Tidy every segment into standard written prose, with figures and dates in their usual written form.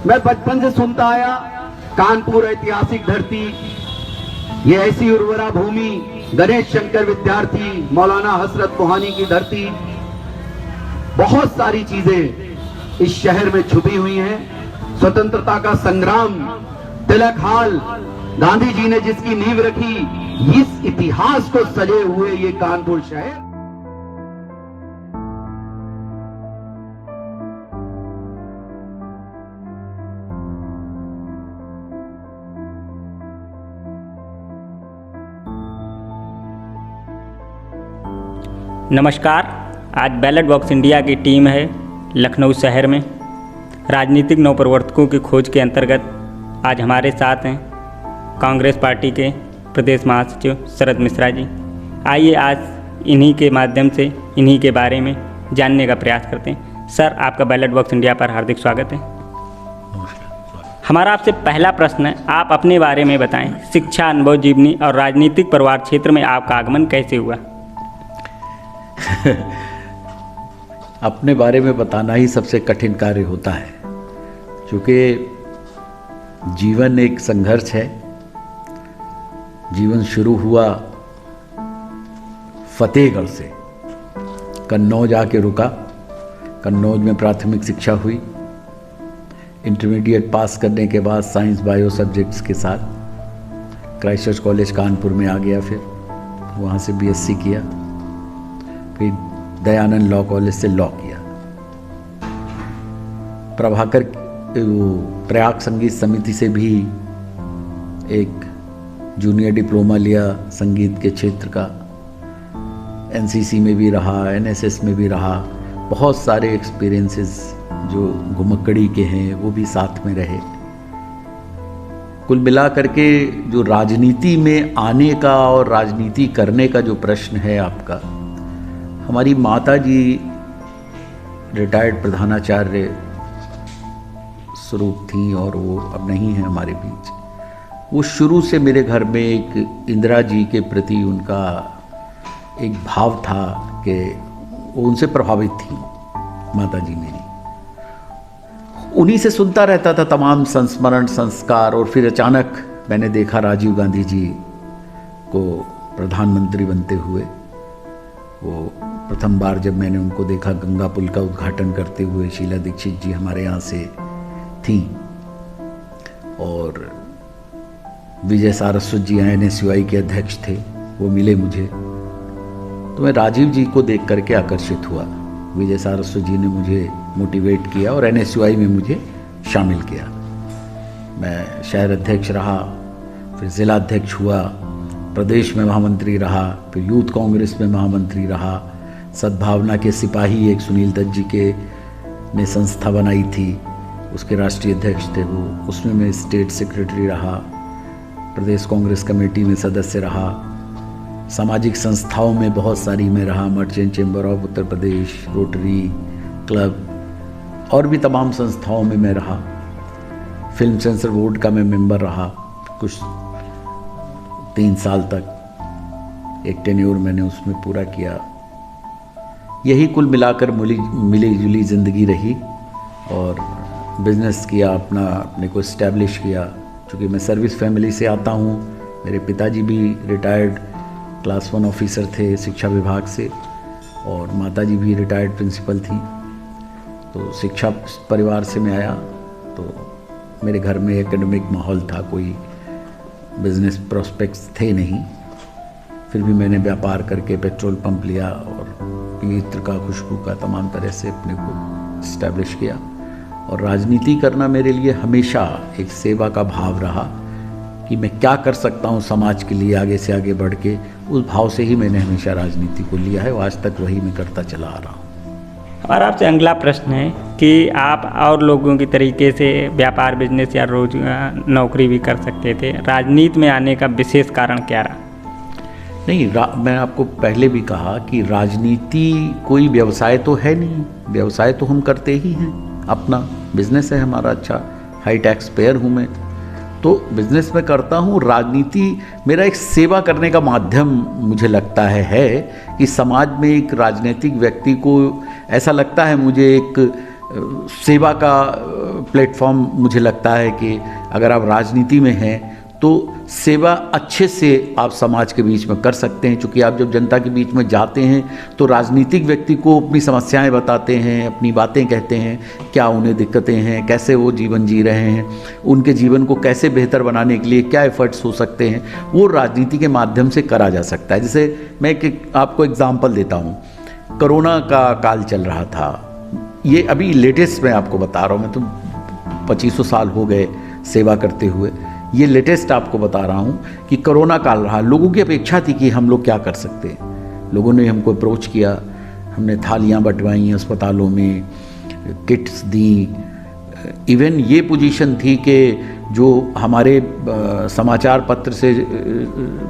मैं बचपन से सुनता आया, कानपुर ऐतिहासिक धरती, ये ऐसी उर्वरा भूमि, गणेश शंकर विद्यार्थी, मौलाना हसरत मोहानी की धरती, बहुत सारी चीजें इस शहर में छुपी हुई हैं। स्वतंत्रता का संग्राम, तिलक हाल, गांधी जी ने जिसकी नींव रखी, इस इतिहास को सजे हुए ये कानपुर शहर। नमस्कार। आज बैलेट बॉक्स इंडिया की टीम है लखनऊ शहर में। राजनीतिक नवप्रवर्तकों की खोज के अंतर्गत आज हमारे साथ हैं कांग्रेस पार्टी के प्रदेश महासचिव शरद मिश्रा जी। आइए आज इन्हीं के माध्यम से इन्हीं के बारे में जानने का प्रयास करते हैं। सर, आपका बैलेट बॉक्स इंडिया पर हार्दिक स्वागत है। हमारा आपसे पहला प्रश्न है, आप अपने बारे में बताएं। शिक्षा, अनुभव, जीवनी और राजनीतिक परिवार क्षेत्र में आपका आगमन कैसे हुआ? अपने बारे में बताना ही सबसे कठिन कार्य होता है, क्योंकि जीवन एक संघर्ष है। जीवन शुरू हुआ फतेहगढ़ से, कन्नौज आके रुका। कन्नौज में प्राथमिक शिक्षा हुई। इंटरमीडिएट पास करने के बाद साइंस बायो सब्जेक्ट्स के साथ क्राइस्ट चर्च कॉलेज कानपुर में आ गया। फिर वहाँ से बीएससी किया। फिर दयानंद लॉ कॉलेज से लॉ किया। प्रभाकर प्रयाग संगीत समिति से भी एक जूनियर डिप्लोमा लिया संगीत के क्षेत्र का। एनसीसी में भी रहा, एनएसएस में भी रहा। बहुत सारे एक्सपीरियंसेस जो घुमक्कड़ी के हैं वो भी साथ में रहे। कुल मिला करके जो राजनीति में आने का और राजनीति करने का जो प्रश्न है आपका, हमारी माता जी रिटायर्ड प्रधानाचार्य स्वरूप थी और वो अब नहीं है हमारे बीच। वो शुरू से मेरे घर में एक इंदिरा जी के प्रति उनका एक भाव था कि वो उनसे प्रभावित थी माता जी मेरी। उन्हीं से सुनता रहता था तमाम संस्मरण, संस्कार। और फिर अचानक मैंने देखा राजीव गांधी जी को प्रधानमंत्री बनते हुए। वो प्रथम बार जब मैंने उनको देखा, गंगा पुल का उद्घाटन करते हुए, शीला दीक्षित जी हमारे यहाँ से थी और विजय सारस्वत जी NSUI के अध्यक्ष थे, वो मिले मुझे। तो मैं राजीव जी को देख करके आकर्षित हुआ। विजय सारस्वत जी ने मुझे मोटिवेट किया और NSUI में मुझे शामिल किया। मैं शहर अध्यक्ष रहा, फिर ज़िला अध्यक्ष हुआ, प्रदेश में महामंत्री रहा, फिर यूथ कांग्रेस में महामंत्री रहा। सद्भावना के सिपाही एक सुनील दत्त जी के ने संस्था बनाई थी, उसके राष्ट्रीय अध्यक्ष थे वो। उसमें मैं स्टेट सेक्रेटरी रहा, प्रदेश कांग्रेस कमेटी में सदस्य रहा। सामाजिक संस्थाओं में बहुत सारी में रहा, merchant chamber of Uttar Pradesh, rotary club और भी तमाम संस्थाओं में मैं रहा। फिल्म सेंसर बोर्ड का मैं मेंबर रहा कुछ 3 साल तक। एक टेन्योर मैंने उसमें पूरा किया। यही कुल मिलाकर मिली जुली ज़िंदगी रही और बिज़नेस किया, अपने को इस्टेब्लिश किया। चूँकि मैं सर्विस फैमिली से आता हूँ, मेरे पिताजी भी रिटायर्ड क्लास 1 ऑफिसर थे शिक्षा विभाग से और माताजी भी रिटायर्ड प्रिंसिपल थी। तो शिक्षा परिवार से मैं आया, तो मेरे घर में एकेडमिक माहौल था, कोई बिजनेस प्रोस्पेक्ट्स थे नहीं। फिर भी मैंने व्यापार करके पेट्रोल पंप लिया और इत्र का, खुशबू का तमाम तरह से अपने को इस्टेब्लिश किया। और राजनीति करना मेरे लिए हमेशा एक सेवा का भाव रहा कि मैं क्या कर सकता हूँ समाज के लिए आगे से आगे बढ़ के, उस भाव से ही मैंने हमेशा राजनीति को लिया है और आज तक वही मैं करता चला आ रहा हूँ। हमारा आपसे अगला प्रश्न है कि आप और लोगों की तरीके से व्यापार, बिजनेस या रोजगार, नौकरी भी कर सकते थे, राजनीति में आने का विशेष कारण क्या रहा? नहीं, मैं आपको पहले भी कहा कि राजनीति कोई व्यवसाय तो है नहीं, व्यवसाय तो हम करते ही हैं, अपना बिजनेस है हमारा, अच्छा हाई टैक्स पेयर हूँ मैं, तो बिजनेस में करता हूँ। राजनीति मेरा एक सेवा करने का माध्यम मुझे लगता है कि समाज में एक राजनीतिक व्यक्ति को ऐसा लगता है, मुझे एक सेवा का प्लेटफॉर्म मुझे लगता है कि अगर आप राजनीति में हैं तो सेवा अच्छे से आप समाज के बीच में कर सकते हैं। क्योंकि आप जब जनता के बीच में जाते हैं तो राजनीतिक व्यक्ति को अपनी समस्याएं बताते हैं, अपनी बातें कहते हैं, क्या उन्हें दिक्कतें हैं, कैसे वो जीवन जी रहे हैं, उनके जीवन को कैसे बेहतर बनाने के लिए क्या एफर्ट्स हो सकते हैं, वो राजनीति के माध्यम से करा जा सकता है। जैसे मैं आपको एग्जाम्पल देता हूँ, कोरोना का काल चल रहा था, ये अभी लेटेस्ट मैं आपको बता रहा हूँ, मैं तो 2500 साल हो गए सेवा करते हुए, ये लेटेस्ट आपको बता रहा हूँ कि कोरोना काल रहा, लोगों की अपेक्षा थी कि हम लोग क्या कर सकते हैं। लोगों ने हमको अप्रोच किया, हमने थालियाँ बंटवाई अस्पतालों में, किट्स दी, इवन ये पोजीशन थी कि जो हमारे समाचार पत्र से,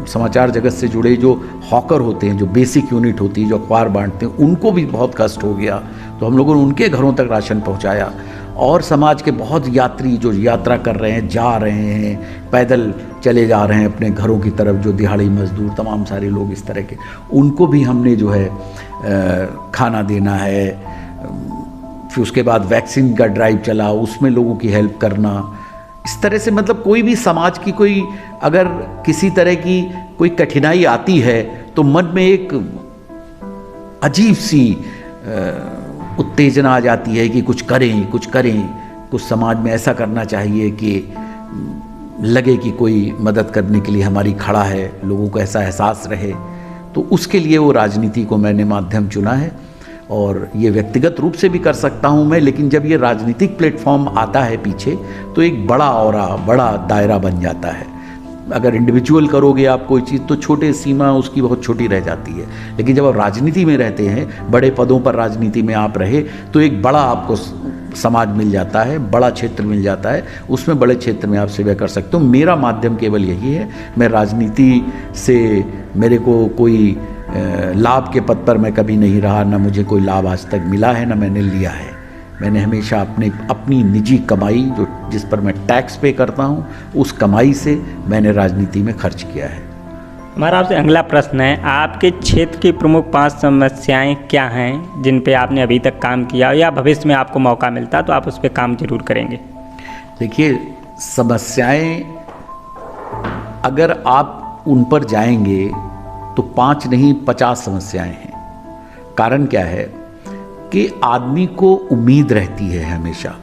समाचार जगत से जुड़े जो हॉकर होते हैं, जो बेसिक यूनिट होती है, जो अखबार बांटते हैं, उनको भी बहुत कष्ट हो गया, तो हम लोगों ने उनके घरों तक राशन पहुंचाया। और समाज के बहुत यात्री जो यात्रा कर रहे हैं, जा रहे हैं, पैदल चले जा रहे हैं अपने घरों की तरफ, जो दिहाड़ी मजदूर, तमाम सारे लोग इस तरह के, उनको भी हमने जो है खाना देना है। फिर उसके बाद वैक्सीन का ड्राइव चला, उसमें लोगों की हेल्प करना, इस तरह से मतलब कोई भी समाज की कोई अगर किसी तरह की कोई कठिनाई आती है तो मन में एक अजीब सी उत्तेजना आ जाती है कि कुछ करें, कुछ करें, कुछ समाज में ऐसा करना चाहिए कि लगे कि कोई मदद करने के लिए हमारी खड़ा है, लोगों को ऐसा एहसास रहे। तो उसके लिए वो राजनीति को मैंने माध्यम चुना है, और ये व्यक्तिगत रूप से भी कर सकता हूँ मैं, लेकिन जब ये राजनीतिक प्लेटफॉर्म आता है पीछे तो एक बड़ा औरा, बड़ा दायरा बन जाता है। अगर इंडिविजुअल करोगे आप कोई चीज़ तो छोटे सीमा उसकी बहुत छोटी रह जाती है, लेकिन जब आप राजनीति में रहते हैं, बड़े पदों पर राजनीति में आप रहे, तो एक बड़ा आपको समाज मिल जाता है, बड़ा क्षेत्र मिल जाता है, उसमें बड़े क्षेत्र में आप सेवा कर सकते हो। मेरा माध्यम केवल यही है, मैं राजनीति से मेरे को कोई लाभ के पद पर मैं कभी नहीं रहा, ना मुझे कोई लाभ आज तक मिला है, ना मैंने लिया है। मैंने हमेशा अपनी निजी कमाई, जो जिस पर मैं टैक्स पे करता हूँ, उस कमाई से मैंने राजनीति में खर्च किया है। हमारा आपसे अगला प्रश्न है, आपके क्षेत्र की प्रमुख 5 समस्याएं क्या हैं जिन पे आपने अभी तक काम किया, या भविष्य में आपको मौका मिलता तो आप उस पर काम जरूर करेंगे? देखिए, समस्याएं अगर आप उन पर जाएंगे तो 5 नहीं 50 समस्याएं हैं। कारण क्या है कि आदमी को उम्मीद रहती है हमेशा,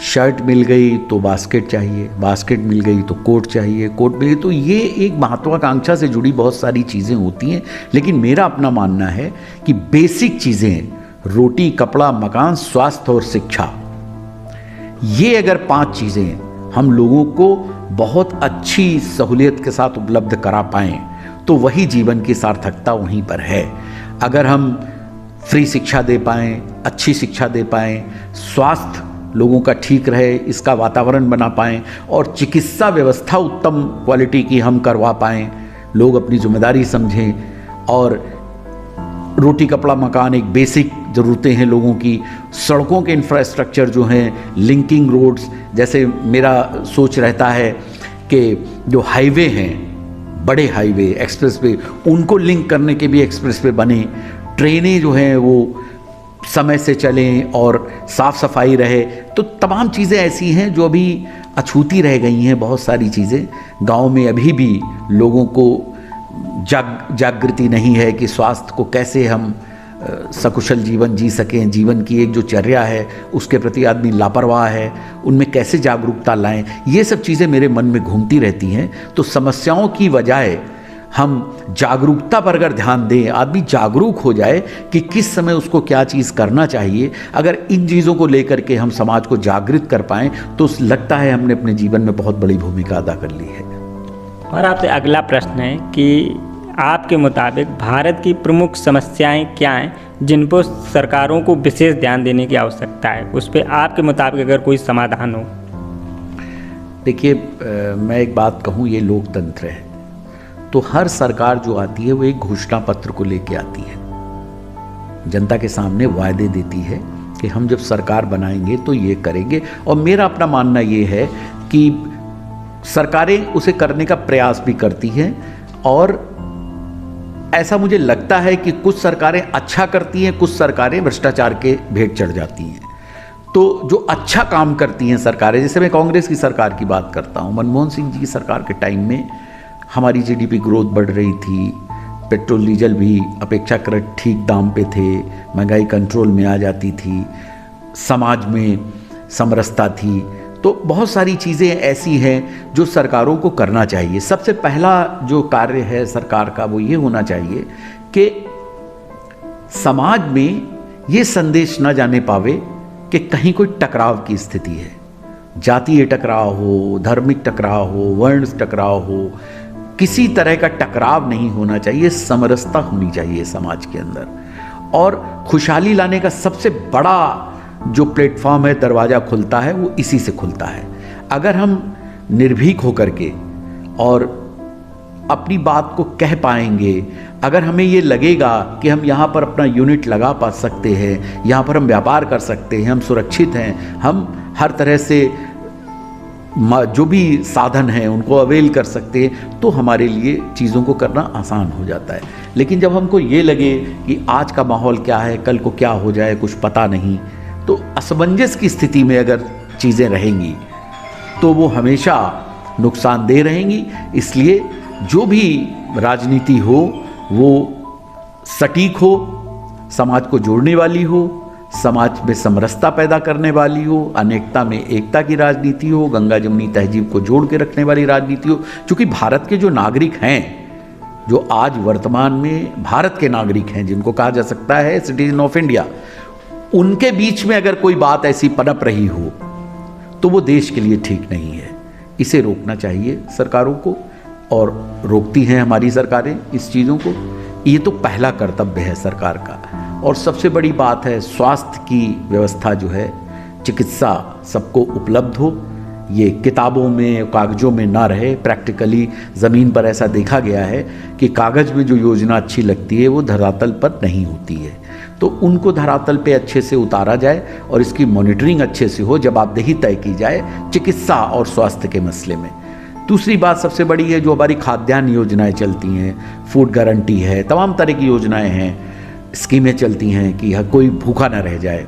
शर्ट मिल गई तो बास्केट चाहिए, बास्केट मिल गई तो कोट चाहिए, कोट मिल गई तो ये एक महत्वाकांक्षा से जुड़ी बहुत सारी चीज़ें होती हैं। लेकिन मेरा अपना मानना है कि बेसिक चीज़ें, रोटी, कपड़ा, मकान, स्वास्थ्य और शिक्षा, ये अगर 5 चीज़ें हम लोगों को बहुत अच्छी सहूलियत के साथ उपलब्ध करा पाएँ तो वही जीवन की सार्थकता वहीं पर है। अगर हम फ्री शिक्षा दे पाएँ, अच्छी शिक्षा दे पाएँ, स्वास्थ्य लोगों का ठीक रहे, इसका वातावरण बना पाएँ, और चिकित्सा व्यवस्था उत्तम क्वालिटी की हम करवा पाएँ, लोग अपनी जिम्मेदारी समझें, और रोटी, कपड़ा, मकान एक बेसिक ज़रूरतें हैं लोगों की, सड़कों के इंफ्रास्ट्रक्चर जो हैं, लिंकिंग रोड्स, जैसे मेरा सोच रहता है कि जो हाईवे हैं, बड़े हाईवे, एक्सप्रेसवे, उनको लिंक करने के भी एक्सप्रेसवे बने, ट्रेनें जो हैं वो समय से चलें और साफ़ सफाई रहे। तो तमाम चीज़ें ऐसी हैं जो अभी अछूती रह गई हैं। बहुत सारी चीज़ें गांव में अभी भी लोगों को जागृति नहीं है कि स्वास्थ्य को कैसे हम सकुशल जीवन जी सकें। जीवन की एक जो चर्या है उसके प्रति आदमी लापरवाह है, उनमें कैसे जागरूकता लाएं, ये सब चीज़ें मेरे मन में घूमती रहती हैं। तो समस्याओं की बजाय हम जागरूकता पर अगर ध्यान दें, आदमी जागरूक हो जाए कि किस समय उसको क्या चीज़ करना चाहिए, अगर इन चीज़ों को लेकर के हम समाज को जागृत कर पाएँ तो लगता है हमने अपने जीवन में बहुत बड़ी भूमिका अदा कर ली है। और आपसे अगला प्रश्न है कि आपके मुताबिक भारत की प्रमुख समस्याएं क्या हैं जिन पर सरकारों को विशेष ध्यान देने की आवश्यकता है, उस पर आपके मुताबिक अगर कोई समाधान हो? देखिए, मैं एक बात कहूँ, ये लोकतंत्र है, तो हर सरकार जो आती है वो एक घोषणा पत्र को लेके आती है, जनता के सामने वायदे देती है कि हम जब सरकार बनाएंगे तो ये करेंगे। और मेरा अपना मानना ये है कि सरकारें उसे करने का प्रयास भी करती हैं, और ऐसा मुझे लगता है कि कुछ सरकारें अच्छा करती हैं, कुछ सरकारें भ्रष्टाचार के भेंट चढ़ जाती हैं। तो जो अच्छा काम करती हैं सरकारें, जैसे मैं कांग्रेस की सरकार की बात करता हूँ, मनमोहन सिंह जी की सरकार के टाइम में हमारी जीडीपी ग्रोथ बढ़ रही थी, पेट्रोल डीजल भी अपेक्षाकृत ठीक दाम पे थे, महंगाई कंट्रोल में आ जाती थी, समाज में समरसता थी। तो बहुत सारी चीज़ें ऐसी हैं जो सरकारों को करना चाहिए। सबसे पहला जो कार्य है सरकार का वो ये होना चाहिए कि समाज में ये संदेश न जाने पावे कि कहीं कोई टकराव की स्थिति है, जातीय टकराव हो, धार्मिक टकराव हो, वर्ण टकराव हो, किसी तरह का टकराव नहीं होना चाहिए, समरसता होनी चाहिए समाज के अंदर। और खुशहाली लाने का सबसे बड़ा जो प्लेटफॉर्म है, दरवाज़ा खुलता है, वो इसी से खुलता है। अगर हम निर्भीक होकर के और अपनी बात को कह पाएंगे, अगर हमें ये लगेगा कि हम यहाँ पर अपना यूनिट लगा पा सकते हैं, यहाँ पर हम व्यापार कर सकते हैं, हम सुरक्षित हैं, हम हर तरह से जो भी साधन हैं उनको अवेल कर सकते हैं, तो हमारे लिए चीज़ों को करना आसान हो जाता है। लेकिन जब हमको ये लगे कि आज का माहौल क्या है, कल को क्या हो जाए कुछ पता नहीं, तो असमंजस की स्थिति में अगर चीज़ें रहेंगी तो वो हमेशा नुकसानदेह रहेंगी। इसलिए जो भी राजनीति हो वो सटीक हो, समाज को जोड़ने वाली हो, समाज में समरसता पैदा करने वाली हो, अनेकता में एकता की राजनीति हो, गंगा जमुनी तहजीब को जोड़ के रखने वाली राजनीति हो। क्योंकि भारत के जो नागरिक हैं, जो आज वर्तमान में भारत के नागरिक हैं, जिनको कहा जा सकता है सिटीजन ऑफ इंडिया, उनके बीच में अगर कोई बात ऐसी पनप रही हो तो वो देश के लिए ठीक नहीं है। इसे रोकना चाहिए सरकारों को, और रोकती हैं हमारी सरकारें इस चीज़ों को। ये तो पहला कर्तव्य है सरकार का। और सबसे बड़ी बात है स्वास्थ्य की व्यवस्था जो है, चिकित्सा सबको उपलब्ध हो, ये किताबों में कागज़ों में ना रहे, प्रैक्टिकली ज़मीन पर ऐसा देखा गया है कि कागज़ में जो योजना अच्छी लगती है वो धरातल पर नहीं होती है। तो उनको धरातल पे अच्छे से उतारा जाए और इसकी मॉनिटरिंग अच्छे से हो, जवाबदेही तय की जाए चिकित्सा और स्वास्थ्य के मसले में। दूसरी बात सबसे बड़ी है, जो हमारी खाद्यान्न योजनाएं चलती हैं, फूड गारंटी है, तमाम तरह की योजनाएं हैं, स्कीमें चलती हैं कि कोई भूखा ना रह जाए।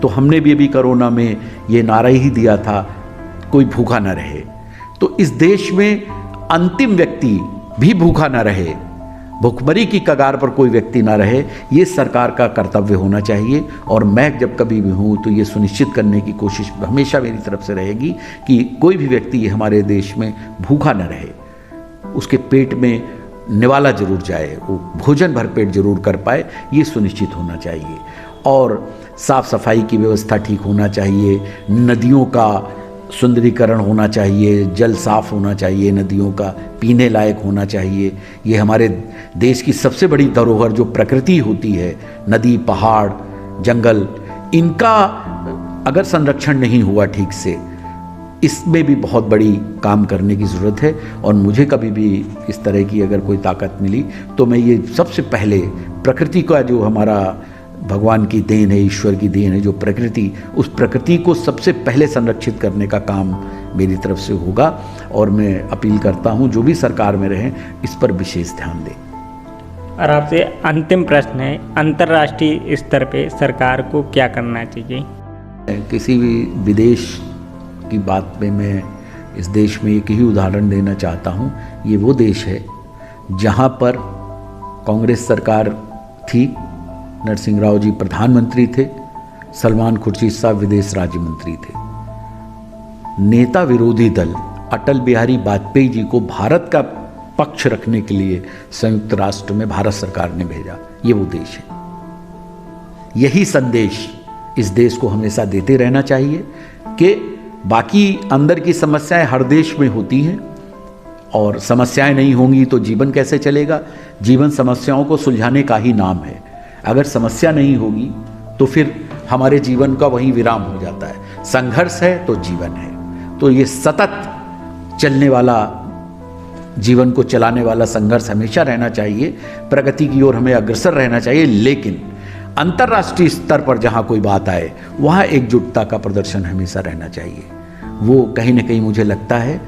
तो हमने भी अभी कोरोना में ये नारा ही दिया था, कोई भूखा ना रहे। तो इस देश में अंतिम व्यक्ति भी भूखा ना रहे, भुखमरी की कगार पर कोई व्यक्ति ना रहे, ये सरकार का कर्तव्य होना चाहिए। और मैं जब कभी भी हूँ तो ये सुनिश्चित करने की कोशिश हमेशा मेरी तरफ से रहेगी कि कोई भी व्यक्ति हमारे देश में भूखा न रहे, उसके पेट में निवाला जरूर जाए, वो भोजन भरपेट जरूर कर पाए, ये सुनिश्चित होना चाहिए। और साफ़ सफाई की व्यवस्था ठीक होना चाहिए, नदियों का सुंदरीकरण होना चाहिए, जल साफ होना चाहिए, नदियों का पीने लायक होना चाहिए। ये हमारे देश की सबसे बड़ी धरोहर जो प्रकृति होती है, नदी, पहाड़, जंगल, इनका अगर संरक्षण नहीं हुआ ठीक से, इसमें भी बहुत बड़ी काम करने की ज़रूरत है। और मुझे कभी भी इस तरह की अगर कोई ताकत मिली तो मैं ये सबसे पहले प्रकृति का, जो हमारा भगवान की देन है, ईश्वर की देन है जो प्रकृति, उस प्रकृति को सबसे पहले संरक्षित करने का काम मेरी तरफ से होगा। और मैं अपील करता हूँ जो भी सरकार में रहें इस पर विशेष ध्यान दें। और आपसे अंतिम प्रश्न है, अंतर्राष्ट्रीय स्तर पे सरकार को क्या करना चाहिए? किसी भी विदेश की बात में मैं इस देश में एक ही उदाहरण देना चाहता हूँ। ये वो देश है जहाँ पर कांग्रेस सरकार थी, नरसिंह राव जी प्रधानमंत्री थे, सलमान खुर्शीद साहब विदेश राज्य मंत्री थे। नेता विरोधी दल अटल बिहारी वाजपेयी जी को भारत का पक्ष रखने के लिए संयुक्त राष्ट्र में भारत सरकार ने भेजा। ये वो देश है। यही संदेश इस देश को हमेशा देते रहना चाहिए कि बाकी अंदर की समस्याएं हर देश में होती हैं, और समस्याएं नहीं होंगी तो जीवन कैसे चलेगा। जीवन समस्याओं को सुलझाने का ही नाम है। अगर समस्या नहीं होगी तो फिर हमारे जीवन का वहीं विराम हो जाता है। संघर्ष है तो जीवन है। तो ये सतत चलने वाला, जीवन को चलाने वाला संघर्ष हमेशा रहना चाहिए। प्रगति की ओर हमें अग्रसर रहना चाहिए, लेकिन अंतर्राष्ट्रीय स्तर पर जहाँ कोई बात आए वहाँ एकजुटता का प्रदर्शन हमेशा रहना चाहिए। वो कहीं ना कहीं मुझे लगता है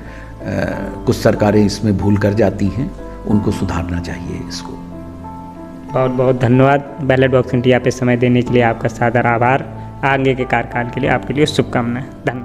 कुछ सरकारें इसमें भूल कर जाती हैं, उनको सुधारना चाहिए इसको। बहुत बहुत धन्यवाद बैलेट बॉक्स इंडिया पे समय देने के लिए। आपका सादर आभार। आगे के कार्यकाल के लिए आपके लिए शुभकामनाएं। धन्यवाद।